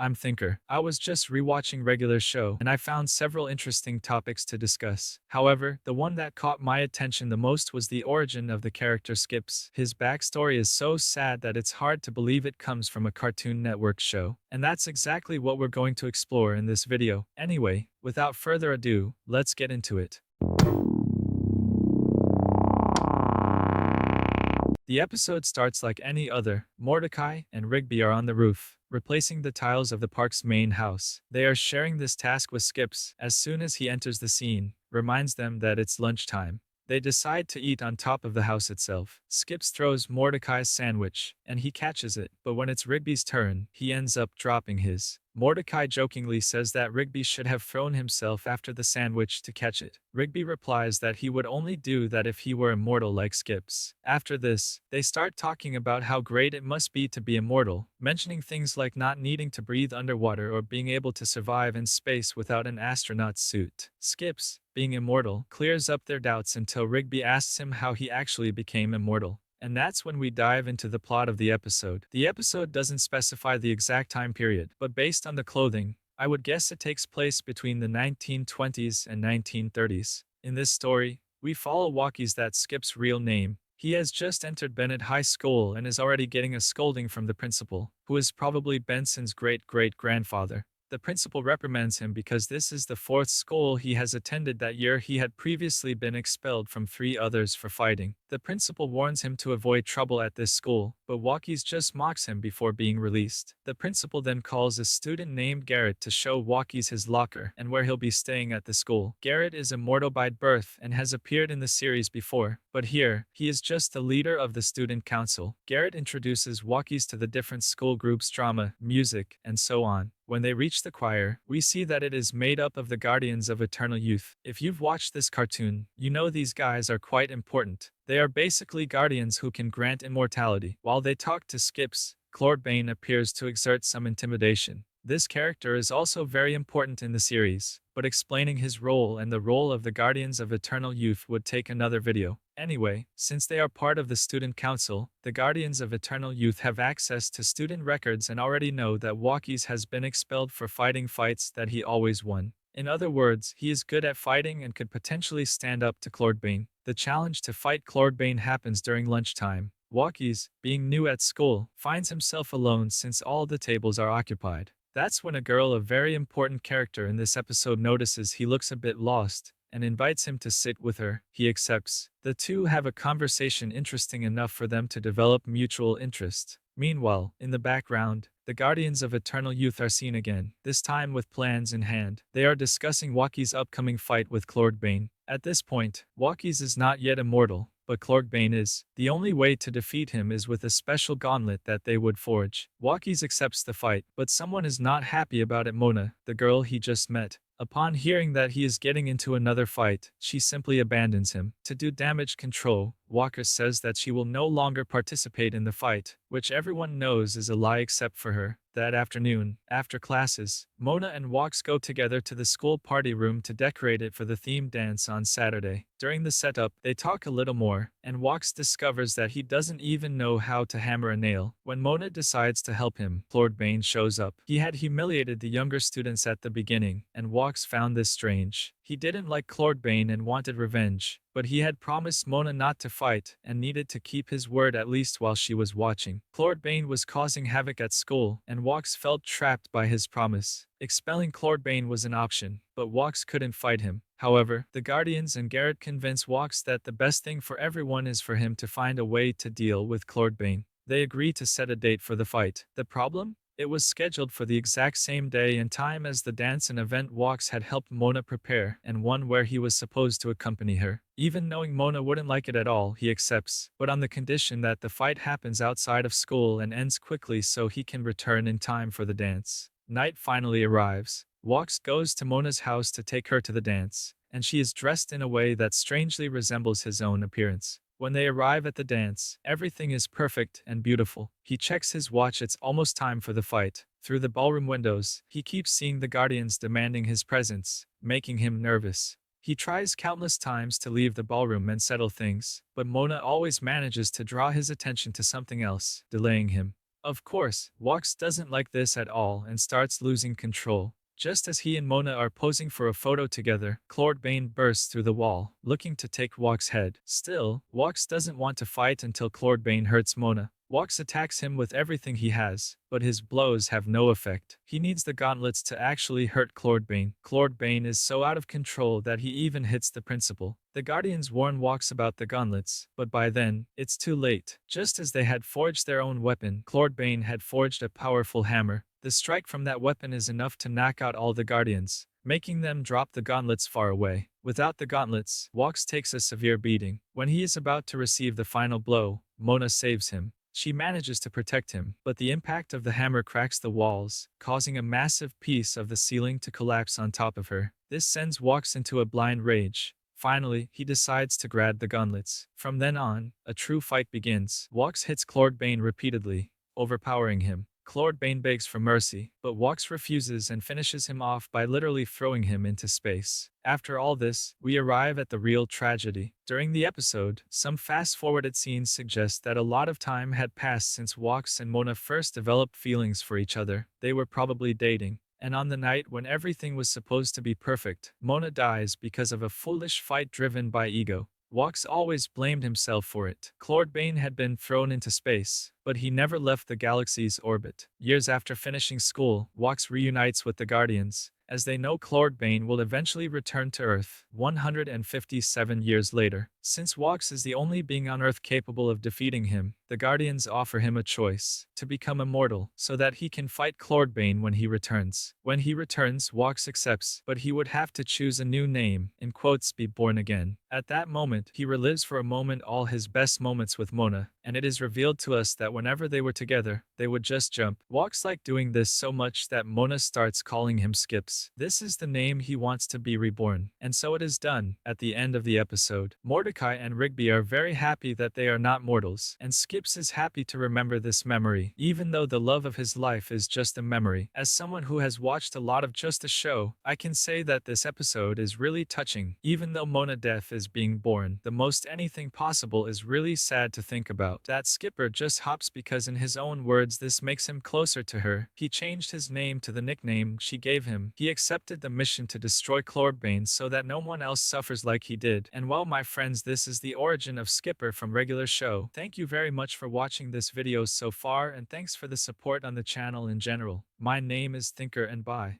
I'm Thinker. I was just rewatching regular show and I found several interesting topics to discuss. However, the one that caught my attention the most was the origin of the character Skips. His backstory is so sad that it's hard to believe it comes from a Cartoon Network show. And that's exactly what we're going to explore in this video. Anyway, without further ado, let's get into it. The episode starts like any other. Mordecai and Rigby are on the roof, replacing the tiles of the park's main house. They are sharing this task with Skips. As soon as he enters the scene, reminds them that it's lunchtime. They decide to eat on top of the house itself. Skips throws Mordecai's sandwich, and he catches it, but when it's Rigby's turn, he ends up dropping his. Mordecai jokingly says that Rigby should have thrown himself after the sandwich to catch it. Rigby replies that he would only do that if he were immortal like Skips. After this, they start talking about how great it must be to be immortal, mentioning things like not needing to breathe underwater or being able to survive in space without an astronaut's suit. Skips, being immortal, clears up their doubts until Rigby asks him how he actually became immortal. And that's when we dive into the plot of the episode. The episode doesn't specify the exact time period, but based on the clothing, I would guess it takes place between the 1920s and 1930s. In this story, we follow Walkies, that's Skip's real name. He has just entered Bennett High School and is already getting a scolding from the principal, who is probably Benson's great-great-grandfather. The principal reprimands him because this is the fourth school he has attended that year. He had previously been expelled from 3 others for fighting. The principal warns him to avoid trouble at this school, but Walkies just mocks him before being released. The principal then calls a student named Garrett to show Walkies his locker and where he'll be staying at the school. Garrett is immortal by birth and has appeared in the series before, but here, he is just the leader of the student council. Garrett introduces Walkies to the different school groups, drama, music, and so on. When they reach the choir, we see that it is made up of the Guardians of Eternal Youth. If you've watched this cartoon, you know these guys are quite important. They are basically guardians who can grant immortality. While they talk to Skips, Claude Bane appears to exert some intimidation. This character is also very important in the series, but explaining his role and the role of the Guardians of Eternal Youth would take another video. Anyway, since they are part of the student council, the Guardians of Eternal Youth have access to student records and already know that Walkies has been expelled for fighting fights that he always won. In other words, he is good at fighting and could potentially stand up to Claude Bane. The challenge to fight Claude Bane happens during lunchtime. Walkies, being new at school, finds himself alone since all the tables are occupied. That's when a girl, a very important character in this episode, notices he looks a bit lost and invites him to sit with her. He accepts. The two have a conversation interesting enough for them to develop mutual interest. Meanwhile, in the background, the Guardians of Eternal Youth are seen again, this time with plans in hand. They are discussing Walkies' upcoming fight with Claude Bane. At this point, Walkies is not yet immortal, but Claude Bane is. The only way to defeat him is with a special gauntlet that they would forge. Walkies accepts the fight, but someone is not happy about it. Mona, the girl he just met. Upon hearing that he is getting into another fight, she simply abandons him. To do damage control, Walker says that she will no longer participate in the fight, which everyone knows is a lie except for her. That afternoon, after classes, Mona and Walks go together to the school party room to decorate it for the themed dance on Saturday. During the setup, they talk a little more, and Walks discovers that he doesn't even know how to hammer a nail. When Mona decides to help him, Claude Bane shows up. He had humiliated the younger students at the beginning, and Walks found this strange. He didn't like Claude Bane and wanted revenge, but he had promised Mona not to fight and needed to keep his word at least while she was watching. Claude Bane was causing havoc at school, and Walks felt trapped by his promise. Expelling Claude Bane was an option, but Walks couldn't fight him. However, the Guardians and Garrett convince Walks that the best thing for everyone is for him to find a way to deal with Claude Bane. They agree to set a date for the fight. The problem? It was scheduled for the exact same day and time as the dance and event Walks had helped Mona prepare, and one where he was supposed to accompany her. Even knowing Mona wouldn't like it at all, he accepts, but on the condition that the fight happens outside of school and ends quickly so he can return in time for the dance. Night finally arrives. Walks goes to Mona's house to take her to the dance, and she is dressed in a way that strangely resembles his own appearance. When they arrive at the dance, everything is perfect and beautiful. He checks his watch, it's almost time for the fight. Through the ballroom windows, he keeps seeing the Guardians demanding his presence, making him nervous. He tries countless times to leave the ballroom and settle things, but Mona always manages to draw his attention to something else, delaying him. Of course, Walks doesn't like this at all and starts losing control. Just as he and Mona are posing for a photo together, Claude Bane bursts through the wall, looking to take Walk's head. Still, Walks doesn't want to fight until Claude Bane hurts Mona. Walks attacks him with everything he has, but his blows have no effect. He needs the gauntlets to actually hurt Claude Bane. Claude Bane is so out of control that he even hits the principal. The Guardians warn Walks about the gauntlets, but by then, it's too late. Just as they had forged their own weapon, Claude Bane had forged a powerful hammer. The strike from that weapon is enough to knock out all the Guardians, making them drop the gauntlets far away. Without the gauntlets, Walks takes a severe beating. When he is about to receive the final blow, Mona saves him. She manages to protect him, but the impact of the hammer cracks the walls, causing a massive piece of the ceiling to collapse on top of her. This sends Walks into a blind rage. Finally, he decides to grab the gauntlets. From then on, a true fight begins. Walks hits Claude Bane repeatedly, overpowering him. Claude Bane begs for mercy, but Walks refuses and finishes him off by literally throwing him into space. After all this, we arrive at the real tragedy. During the episode, some fast-forwarded scenes suggest that a lot of time had passed since Walks and Mona first developed feelings for each other. They were probably dating. And on the night when everything was supposed to be perfect, Mona dies because of a foolish fight driven by ego. Walks always blamed himself for it. Claude Bane had been thrown into space, but he never left the galaxy's orbit. Years after finishing school, Walks reunites with the Guardians, as they know Claude Bane will eventually return to Earth 157 years later. Since Walks is the only being on Earth capable of defeating him, the Guardians offer him a choice: to become immortal, so that he can fight Claude Bane when he returns. When he returns, Walks accepts, but he would have to choose a new name, in quotes, be born again. At that moment, he relives for a moment all his best moments with Mona, and it is revealed to us that whenever they were together, they would just jump. Walks like doing this so much that Mona starts calling him Skips. This is the name he wants to be reborn, and so it is done. At the end of the episode, Mordecai and Rigby are very happy that they are not mortals, and Skips is happy to remember this memory, even though the love of his life is just a memory. As someone who has watched a lot of Just a Show, I can say that this episode is really touching. Even though Mona death is being born, the most anything possible is really sad to think about. That Skipper just hops because in his own words this makes him closer to her. He changed his name to the nickname she gave him. He accepted the mission to destroy Claude Bane so that no one else suffers like he did. And well, my friends, this is the origin of Skipper from Regular Show. Thank you very much for watching this video so far, and thanks for the support on the channel in general. My name is Thinker, and bye.